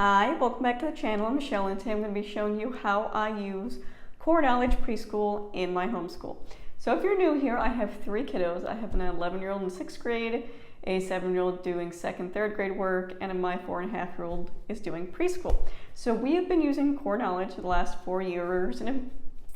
Hi, welcome back to the channel. I'm Michelle, and today I'm going to be showing you how I use Core Knowledge Preschool in my homeschool. So if you're new here, I have three kiddos. I have an 11-year-old in 6th grade, a 7-year-old doing 2nd, 3rd grade work, and my 4.5-year-old is doing preschool. So we have been using Core Knowledge the last 4 years in a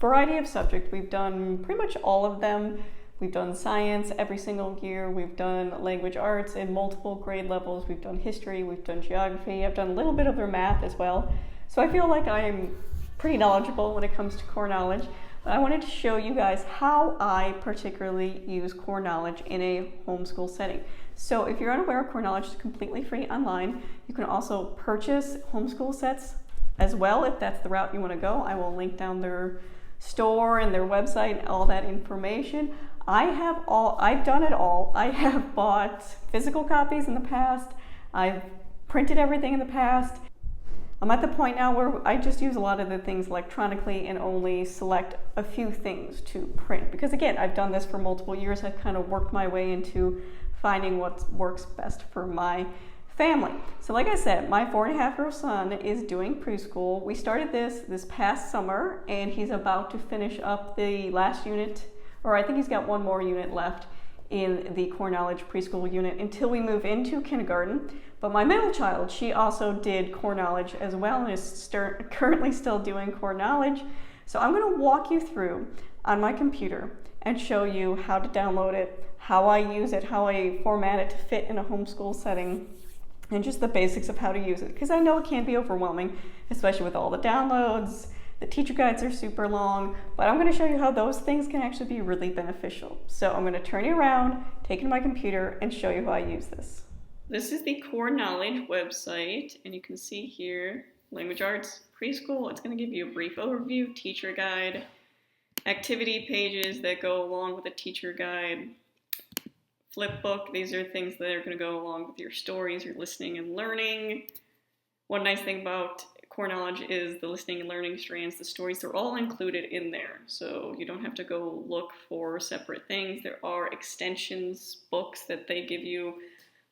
variety of subjects. We've done pretty much all of them. We've done science every single year. We've done language arts in multiple grade levels. We've done history. We've done geography. I've done a little bit of their math as well. So I feel like I'm pretty knowledgeable when it comes to core knowledge. But I wanted to show you guys how I particularly use core knowledge in a homeschool setting. So if you're unaware, core knowledge is completely free online. You can also purchase homeschool sets as well if that's the route you want to go. I will link down their store and their website, all that information. I've done it all. I have bought physical copies in the past. I've printed everything in the past. I'm at the point now where I just use a lot of the things electronically and only select a few things to print. Because again, I've done this for multiple years. I've kind of worked my way into finding what works best for my family. So like I said, my 4.5-year-old son is doing preschool. We started this past summer, and he's about to finish up the last unit, or I think he's got one more unit left in the Core Knowledge Preschool unit until we move into kindergarten. But my middle child, she also did Core Knowledge as well and is currently still doing Core Knowledge. So I'm going to walk you through on my computer and show you how to download it, how I use it, how I format it to fit in a homeschool setting, and just the basics of how to use it. Because I know it can be overwhelming, especially with all the downloads. The teacher guides are super long, but I'm going to show you how those things can actually be really beneficial. So I'm going to turn you around, take it to my computer, and show you how I use this. This is the Core Knowledge website, and you can see here, Language Arts Preschool. It's going to give you a brief overview, teacher guide, activity pages that go along with the teacher guide, flip book. These are things that are going to go along with your stories, your listening and learning. One nice thing about Core Knowledge is the listening and learning strands, the stories, they're all included in there. So you don't have to go look for separate things. There are extensions, books that they give you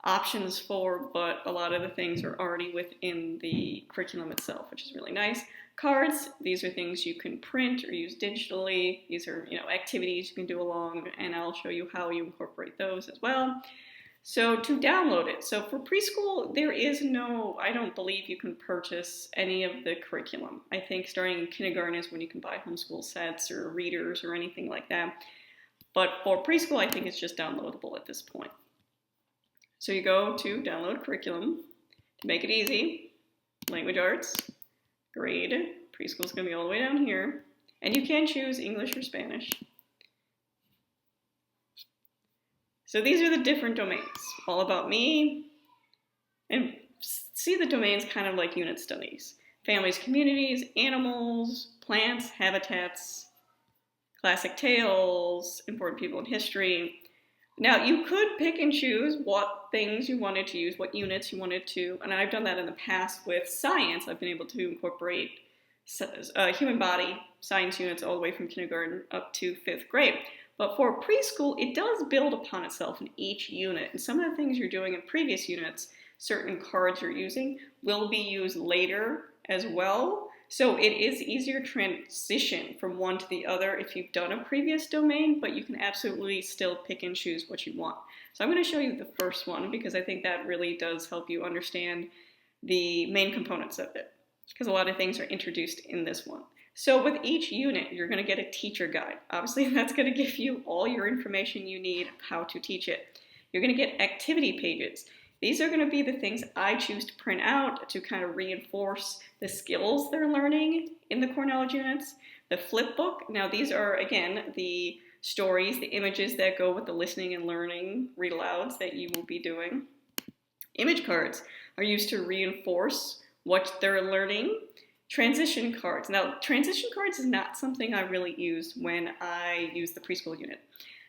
options for, but a lot of the things are already within the curriculum itself, which is really nice. Cards, these are things you can print or use digitally. These are, activities you can do along, and I'll show you how you incorporate those as well. So to download it, so for preschool, there is I don't believe you can purchase any of the curriculum. I think starting in kindergarten is when you can buy homeschool sets or readers or anything like that. But for preschool, I think it's just downloadable at this point. So you go to download curriculum. To make it easy, language arts, grade, preschool is going to be all the way down here. And you can choose English or Spanish. So these are the different domains, all about me, and see the domains kind of like unit studies. Families, communities, animals, plants, habitats, classic tales, important people in history. Now you could pick and choose what things you wanted to use, what units you wanted to, and I've done that in the past with science. I've been able to incorporate human body science units all the way from kindergarten up to 5th grade. But for preschool, it does build upon itself in each unit. And some of the things you're doing in previous units, certain cards you're using, will be used later as well. So it is easier to transition from one to the other if you've done a previous domain, but you can absolutely still pick and choose what you want. So I'm going to show you the first one because I think that really does help you understand the main components of it, because a lot of things are introduced in this one. So with each unit, you're going to get a teacher guide. Obviously, that's going to give you all your information you need how to teach it. You're going to get activity pages. These are going to be the things I choose to print out to kind of reinforce the skills they're learning in the core knowledge units. The flip book, now these are, again, the stories, the images that go with the listening and learning read alouds that you will be doing. Image cards are used to reinforce what they're learning. Transition cards. Now, transition cards is not something I really used when I used the preschool unit.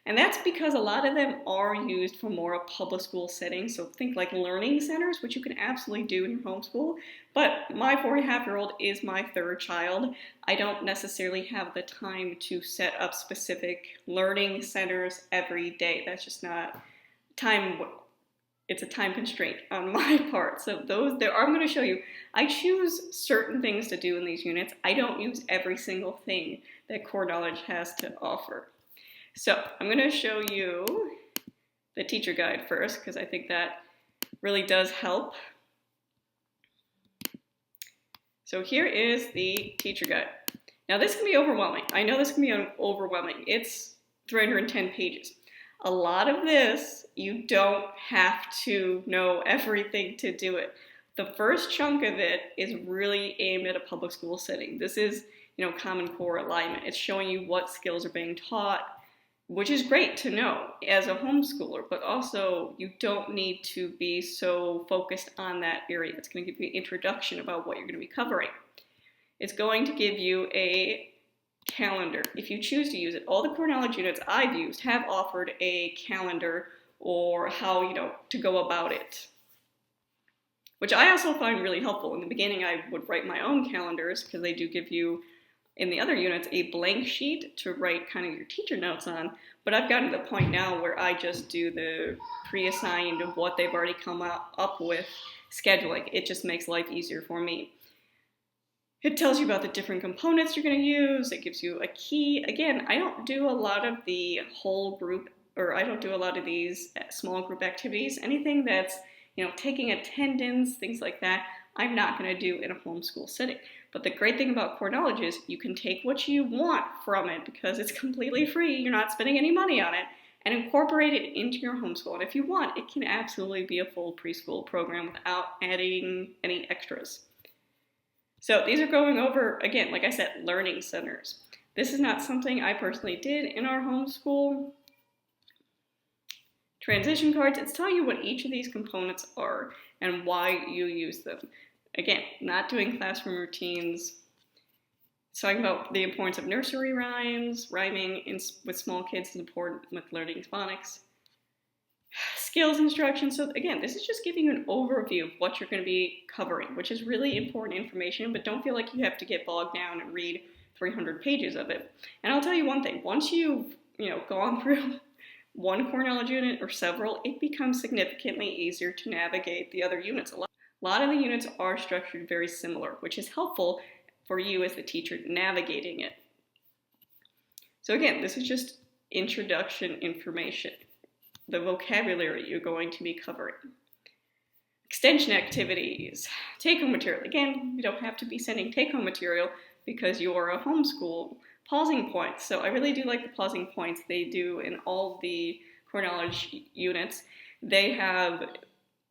And that's because a lot of them are used for more a public school setting. So think like learning centers, which you can absolutely do in your homeschool. But my 4.5-year-old is my 3rd child. I don't necessarily have the time to set up specific learning centers every day. That's just not time it's a time constraint on my part. So those there I'm going to show you. I choose certain things to do in these units. I don't use every single thing that Core Knowledge has to offer. So I'm going to show you the teacher guide first because I think that really does help. So here is the teacher guide. Now this can be overwhelming. I know this can be overwhelming. It's 310 pages. A lot of this, you don't have to know everything to do it. The first chunk of it is really aimed at a public school setting. This is, Common Core alignment. It's showing you what skills are being taught, which is great to know as a homeschooler, but also you don't need to be so focused on that area. It's going to give you an introduction about what you're going to be covering. It's going to give you a calendar if you choose to use it. All the Core Knowledge units I've used have offered a calendar or how to go about it, which I also find really helpful. In the beginning I would write my own calendars because they do give you in the other units a blank sheet to write kind of your teacher notes on, but I've gotten to the point now where I just do the pre-assigned of what they've already come up with scheduling. It just makes life easier for me. It tells you about the different components you're going to use. It gives you a key. Again, I don't do a lot of the whole group, or I don't do a lot of these small group activities. Anything that's, taking attendance, things like that, I'm not going to do in a homeschool setting. But the great thing about Core Knowledge is you can take what you want from it because it's completely free. You're not spending any money on it, and incorporate it into your homeschool. And if you want, it can absolutely be a full preschool program without adding any extras. So these are going over, again, like I said, learning centers. This is not something I personally did in our homeschool. Transition cards, it's telling you what each of these components are and why you use them. Again, not doing classroom routines. It's talking about the importance of nursery rhymes, rhyming with small kids is important with learning phonics. Skills instruction. So again, this is just giving you an overview of what you're going to be covering, which is really important information, but don't feel like you have to get bogged down and read 300 pages of it. And I'll tell you one thing, once you've gone through one Core Knowledge unit or several, it becomes significantly easier to navigate the other units. A lot of the units are structured very similar, which is helpful for you as the teacher navigating it. So again, this is just introduction information. The vocabulary you're going to be covering. Extension activities, take-home material. Again, you don't have to be sending take-home material because you're a homeschool. Pausing points. So I really do like the pausing points they do in all the Core Knowledge units. They have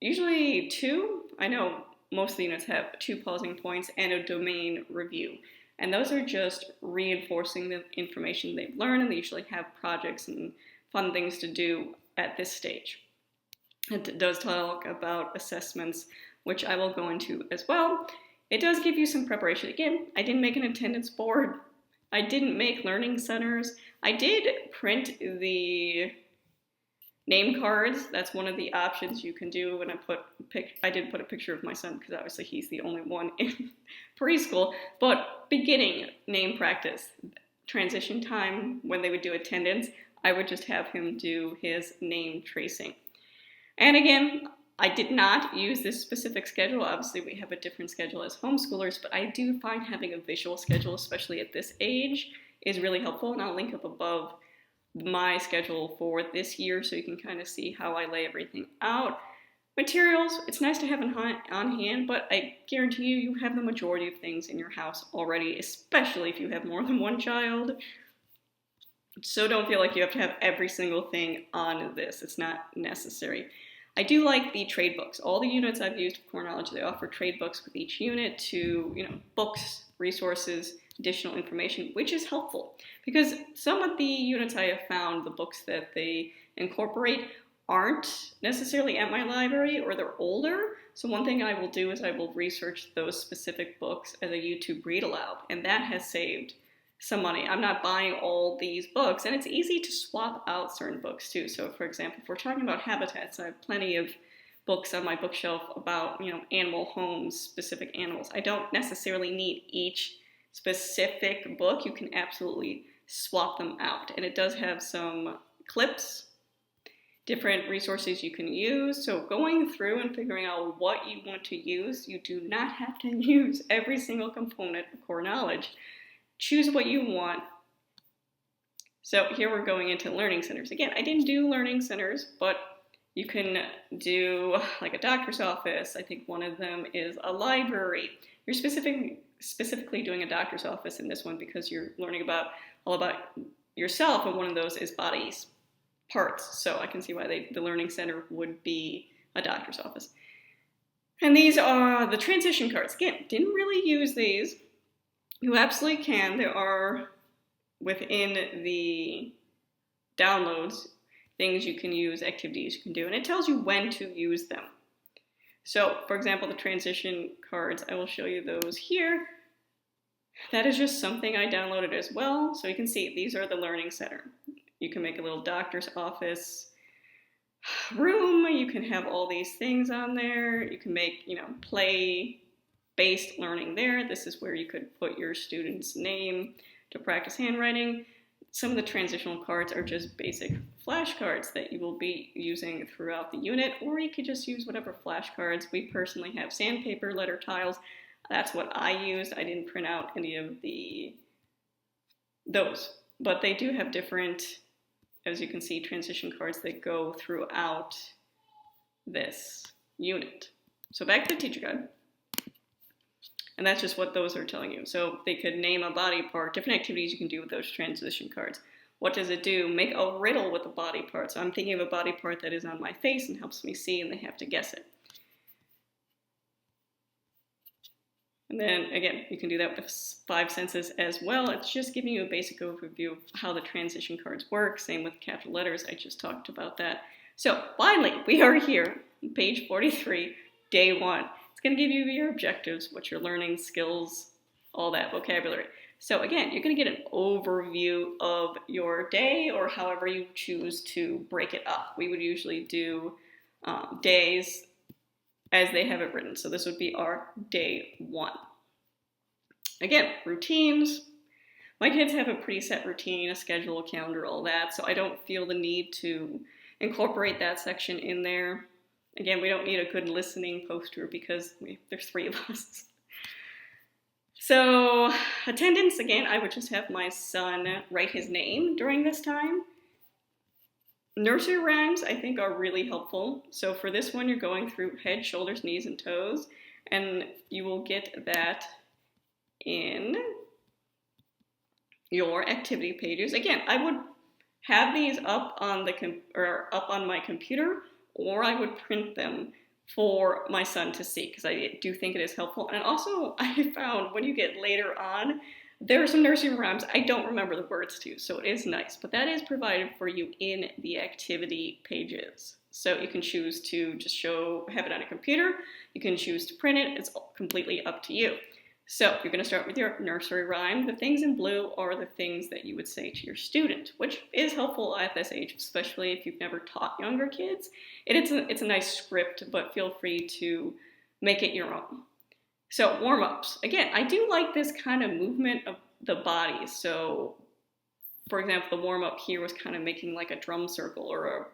usually 2. I know most of the units have 2 pausing points and a domain review. And those are just reinforcing the information they've learned, and they usually have projects and fun things to do at this stage. It does talk about assessments, which I will go into as well. It does give you some preparation. Again, I didn't make an attendance board. I didn't make learning centers. I did print the name cards. That's one of the options you can do. And I did put a picture of my son because obviously he's the only one in preschool. But beginning name practice, transition time when they would do attendance, I would just have him do his name tracing. And again, I did not use this specific schedule. Obviously, we have a different schedule as homeschoolers, but I do find having a visual schedule, especially at this age, is really helpful. And I'll link up above my schedule for this year so you can kind of see how I lay everything out. Materials, it's nice to have on hand, but I guarantee you have the majority of things in your house already, especially if you have more than one child. So don't feel like you have to have every single thing on this. It's not necessary. I do like the trade books. All the units I've used for Core Knowledge, they offer trade books with each unit to, books, resources, additional information, which is helpful. Because some of the units I have found, the books that they incorporate aren't necessarily at my library or they're older. So one thing I will do is I will research those specific books as a YouTube read aloud, and that has saved some money. I'm not buying all these books, and it's easy to swap out certain books too. So for example, if we're talking about habitats, I have plenty of books on my bookshelf about, animal homes, specific animals. I don't necessarily need each specific book. You can absolutely swap them out. And it does have some clips different resources you can use. So going through and figuring out what you want to use, you do not have to use every single component of core knowledge. Choose what you want. So here we're going into learning centers. Again, I didn't do learning centers, but you can do like a doctor's office. I think one of them is a library. You're specifically doing a doctor's office in this one because you're learning all about yourself, and one of those is bodies parts. So I can see why the learning center would be a doctor's office. And these are the transition cards. Again, didn't really use these. You absolutely can. There are within the downloads things you can use, activities you can do, and it tells you when to use them. So, for example, the transition cards, I will show you those here. That is just something I downloaded as well. So you can see these are the learning center. You can make a little doctor's office room. You can have all these things on there. You can make, play-based learning there. This is where you could put your student's name to practice handwriting. Some of the transitional cards are just basic flashcards that you will be using throughout the unit, or you could just use whatever flashcards. We personally have sandpaper letter tiles. That's what I used. I didn't print out any of those, but they do have different, as you can see, transition cards that go throughout this unit. So back to the teacher guide. And that's just what those are telling you. So they could name a body part, different activities you can do with those transition cards. What does it do? Make a riddle with a body part. So I'm thinking of a body part that is on my face and helps me see, and they have to guess it. And then again, you can do that with 5 senses as well. It's just giving you a basic overview of how the transition cards work. Same with capital letters, I just talked about that. So finally, we are here, page 43, day 1. It's going to give you your objectives, what you're learning, skills, all that vocabulary. So again, you're going to get an overview of your day, or however you choose to break it up. We would usually do days as they have it written. So this would be our day 1. Again, routines. My kids have a pretty set routine, a schedule, a calendar, all that. So I don't feel the need to incorporate that section in there. Again, we don't need a good listening poster because there's 3 of us. So attendance, again, I would just have my son write his name during this time. Nursery rhymes, I think, are really helpful. So for this one, you're going through head, shoulders, knees, and toes, and you will get that in your activity pages. Again, I would have these up on my computer, or I would print them for my son to see, because I do think it is helpful. And also, I found when you get later on, there are some nursery rhymes I don't remember the words to, so it is nice. But that is provided for you in the activity pages. So you can choose to just have it on a computer. You can choose to print it. It's completely up to you. So you're going to start with your nursery rhyme. The things in blue are the things that you would say to your student, which is helpful at this age, especially if you've never taught younger kids. It's a nice script, but feel free to make it your own. So warm-ups. Again, I do like this kind of movement of the body. So, for example, the warm-up here was kind of making like a drum circle or a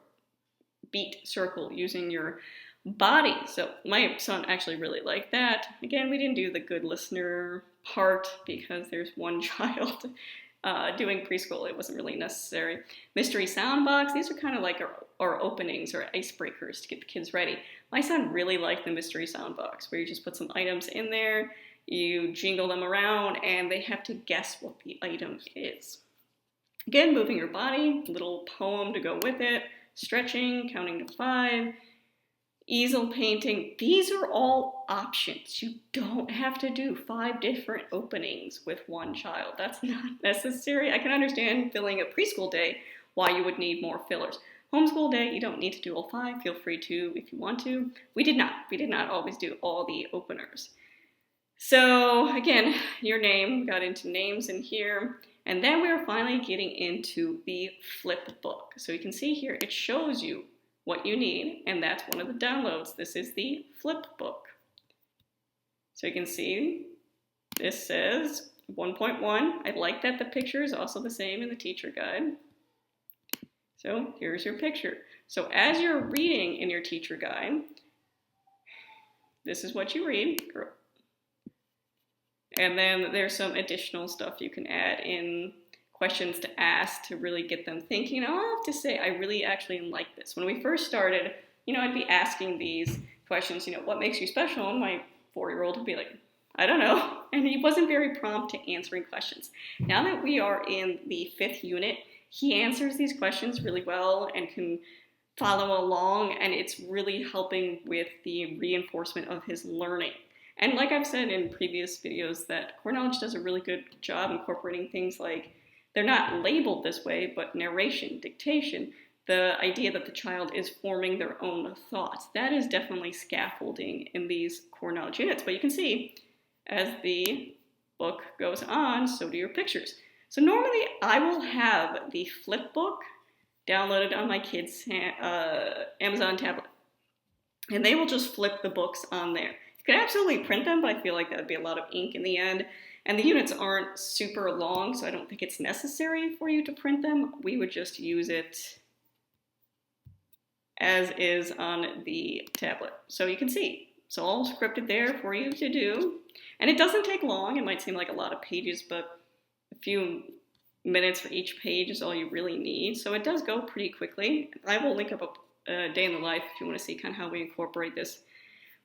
beat circle using your body. So my son actually really liked that. Again, we didn't do the good listener part because there's one child doing preschool. It wasn't really necessary. Mystery sound box. These are kind of like our openings or icebreakers to get the kids ready. My son really liked the mystery sound box, where you just put some items in there, you jingle them around, and they have to guess what the item is. Again, moving your body, little poem to go with it, stretching, counting to 5, easel painting. These are all options. You don't have to do 5 different openings with one child. That's not necessary. I can understand filling a preschool day why you would need more fillers. Homeschool day, you don't need to do all 5. Feel free to if you want to. We did not always do all the openers. So again, your name, we got into names in here. And then we are finally getting into the flip book. So you can see here, it shows you what you need, and that's one of the downloads. This is the flip book. So you can see this says 1.1. I like that the picture is also the same in the teacher guide. So here's your picture. So as you're reading in your teacher guide, this is what you read. And then there's some additional stuff you can add in, questions to ask to really get them thinking. I'll have to say, I really actually like this. When we first started, I'd be asking these questions, what makes you special? And my 4-year-old would be like, I don't know. And he wasn't very prompt to answering questions. Now that we are in the 5th unit, he answers these questions really well and can follow along, and it's really helping with the reinforcement of his learning. And like I've said in previous videos, that core knowledge does a really good job incorporating things like, they're not labeled this way, but narration, dictation, the idea that the child is forming their own thoughts. That is definitely scaffolding in these core knowledge units. But you can see, as the book goes on, so do your pictures. So normally I will have the flip book downloaded on my kids' Amazon tablet. And they will just flip the books on there. You could absolutely print them, but I feel like that would be a lot of ink in the end. And the units aren't super long, so I don't think it's necessary for you to print them. We would just use it as is on the tablet. So you can see, it's all scripted there for you to do. And it doesn't take long. It might seem like a lot of pages, but a few minutes for each page is all you really need. So it does go pretty quickly. I will link up a day in the life if you want to see kind of how we incorporate this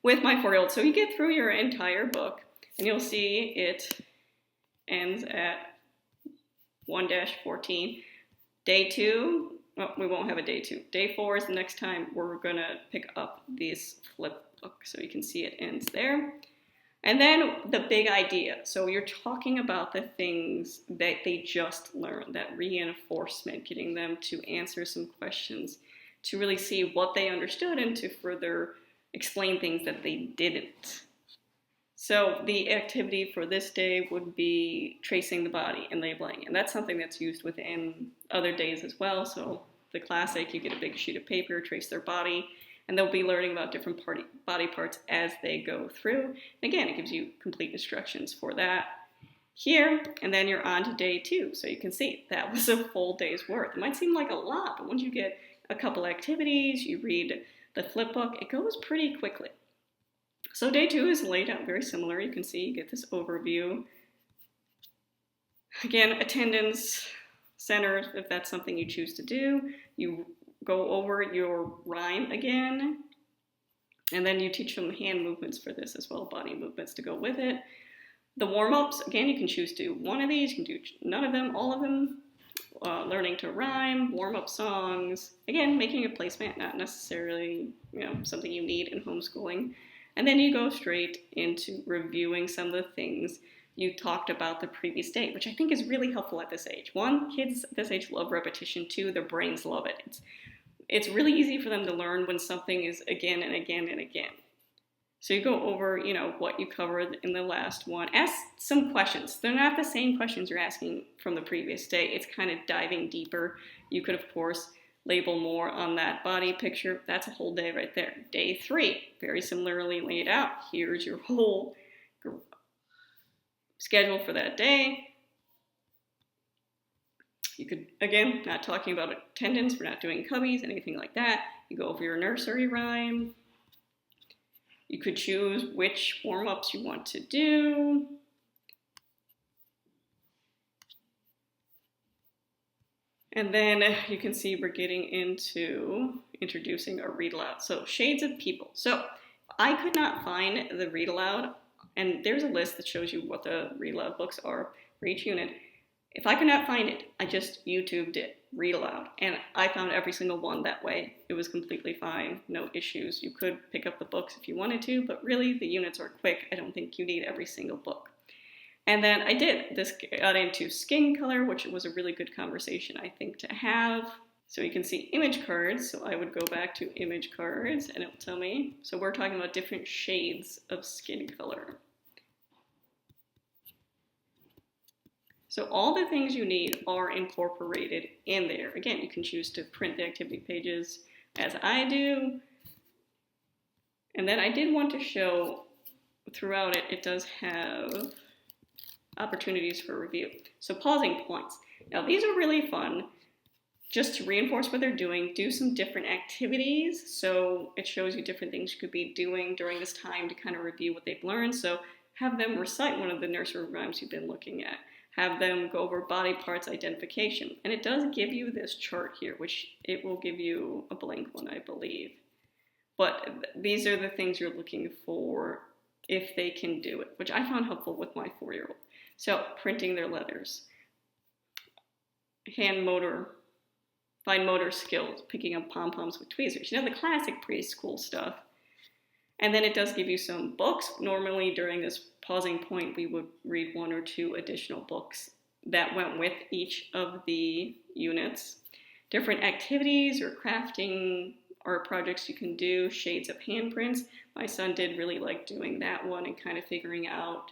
with my 4-year-old. So you get through your entire book, and you'll see it ends at 1-14. Day 2, well, we won't have a day 2. Day 4 is the next time we're gonna pick up this flip book. So you can see it ends there. And then the big idea. So you're talking about the things that they just learned, that reinforcement, getting them to answer some questions, to really see what they understood and to further explain things that they didn't. So the activity for this day would be tracing the body and labeling. And that's something that's used within other days as well. So the classic, you get a big sheet of paper, trace their body, and they'll be learning about different body parts as they go through. And again, it gives you complete instructions for that here, and then you're on to day 2. So you can see that was a full day's worth. It might seem like a lot, but once you get a couple activities, you read the flip book, it goes pretty quickly. So day 2 is laid out very similar. You can see, you get this overview. Again, attendance center, if that's something you choose to do. You go over your rhyme again, and then you teach them hand movements for this as well, body movements to go with it. The warm-ups, again, you can choose to do one of these, you can do none of them, all of them. Learning to rhyme, warm-up songs. Again, making a placement, not necessarily something you need in homeschooling. And then you go straight into reviewing some of the things you talked about the previous day, which I think is really helpful at this age. 1, kids at this age love repetition. 2, their brains love it. It's really easy for them to learn when something is again and again and again. So you go over, what you covered in the last one. Ask some questions. They're not the same questions you're asking from the previous day. It's kind of diving deeper. You could, of course, label more on that body picture. That's a whole day right there. Day 3, very similarly laid out. Here's your whole schedule for that day. You could, again, not talking about attendance, we're not doing cubbies, anything like that. You go over your nursery rhyme. You could choose which warm-ups you want to do. And then you can see we're getting into introducing a read aloud. So shades of people. So I could not find the read aloud, and there's a list that shows you what the read aloud books are for each unit. If I could not find it, I just YouTubed it, read aloud, and I found every single one that way. It was completely fine, no issues. You could pick up the books if you wanted to, but really the units are quick. I don't think you need every single book. And then I did. This got into skin color, which was a really good conversation, I think, to have. So you can see image cards. So I would go back to image cards, and it'll tell me. So we're talking about different shades of skin color. So all the things you need are incorporated in there. Again, you can choose to print the activity pages as I do. And then I did want to show throughout it, it does have opportunities for review. So pausing points. Now these are really fun just to reinforce what they're doing, do some different activities. So it shows you different things you could be doing during this time to kind of review what they've learned. So have them recite one of the nursery rhymes you've been looking at. Have them go over body parts identification. And it does give you this chart here, which it will give you a blank one, I believe. But these are the things you're looking for if they can do it, which I found helpful with my 4-year-old. So printing their letters, hand motor, fine motor skills, picking up pom-poms with tweezers, the classic preschool stuff. And then it does give you some books. Normally during this pausing point, we would read 1 or 2 additional books that went with each of the units. Different activities or crafting art projects you can do, shades of handprints. My son did really like doing that one and kind of figuring out,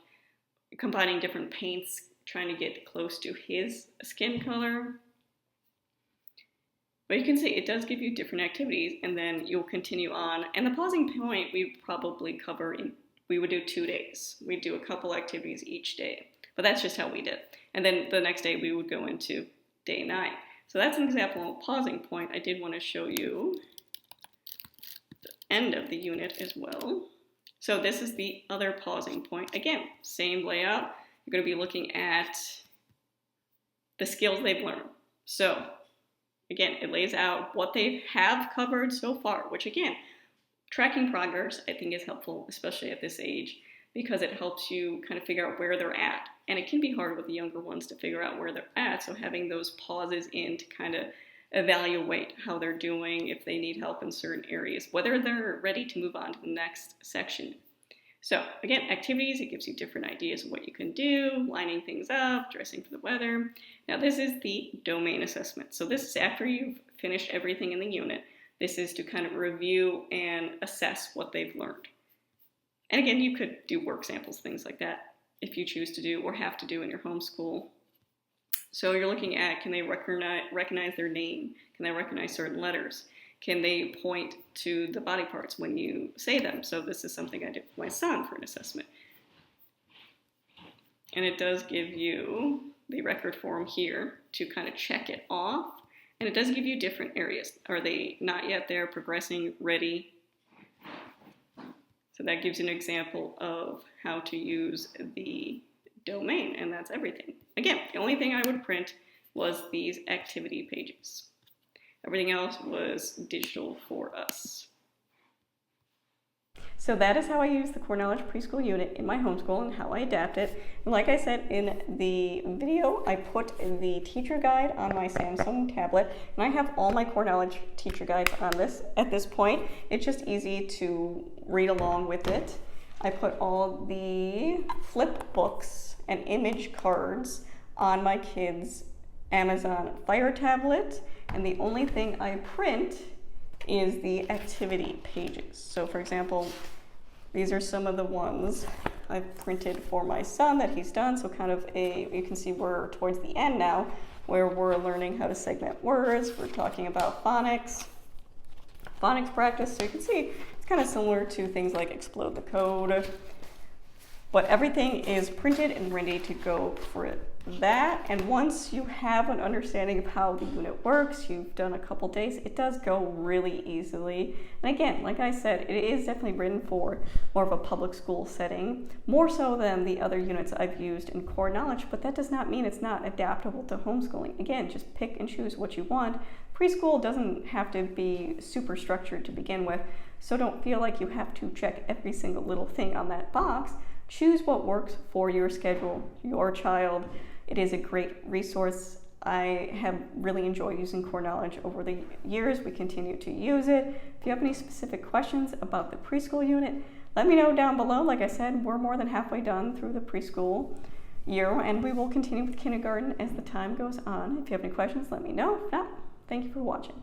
combining different paints, trying to get close to his skin color. But you can see it does give you different activities, and then you'll continue on. And the pausing point we'd probably cover we would do 2 days. We'd do a couple activities each day, but that's just how we did. And then the next day we would go into day 9. So that's an example of a pausing point. I did want to show you the end of the unit as well. So this is the other pausing point. Again, same layout. You're going to be looking at the skills they've learned. So again, it lays out what they have covered so far, which again, tracking progress I think is helpful, especially at this age, because it helps you kind of figure out where they're at. And it can be hard with the younger ones to figure out where they're at, so having those pauses in to kind of evaluate how they're doing, if they need help in certain areas, whether they're ready to move on to the next section. So again, activities, it gives you different ideas of what you can do, lining things up, dressing for the weather. Now this is the domain assessment. So this is after you've finished everything in the unit. This is to kind of review and assess what they've learned. And again, you could do work samples, things like that, if you choose to do or have to do in your homeschool. So you're looking at, can they recognize their name? Can they recognize certain letters? Can they point to the body parts when you say them? So this is something I did with my son for an assessment. And it does give you the record form here to kind of check it off. And it does give you different areas. Are they not yet there, progressing, ready? So that gives you an example of how to use the domain, and that's everything. Again, the only thing I would print was these activity pages. Everything else was digital for us. So that is how I use the Core Knowledge Preschool unit in my homeschool and how I adapt it. And like I said in the video, I put the teacher guide on my Samsung tablet, and I have all my Core Knowledge teacher guides on this at this point. It's just easy to read along with it. I put all the flip books and image cards on my kids' Amazon Fire tablet, and the only thing I print is the activity pages. So for example, these are some of the ones I've printed for my son that he's done. So kind of you can see we're towards the end now, where we're learning how to segment words. We're talking about phonics practice. So you can see it's kind of similar to things like Explode the Code, but everything is printed and ready to go for that. And once you have an understanding of how the unit works, you've done a couple days, it does go really easily. And again, like I said, it is definitely written for more of a public school setting, more so than the other units I've used in Core Knowledge, but that does not mean it's not adaptable to homeschooling. Again, just pick and choose what you want. Preschool doesn't have to be super structured to begin with, so don't feel like you have to check every single little thing on that box. Choose what works for your schedule, your child. It is a great resource. I have really enjoyed using Core Knowledge over the years. We continue to use it. If you have any specific questions about the preschool unit, let me know down below. Like I said, we're more than halfway done through the preschool year, and we will continue with kindergarten as the time goes on. If you have any questions, let me know. If not, thank you for watching.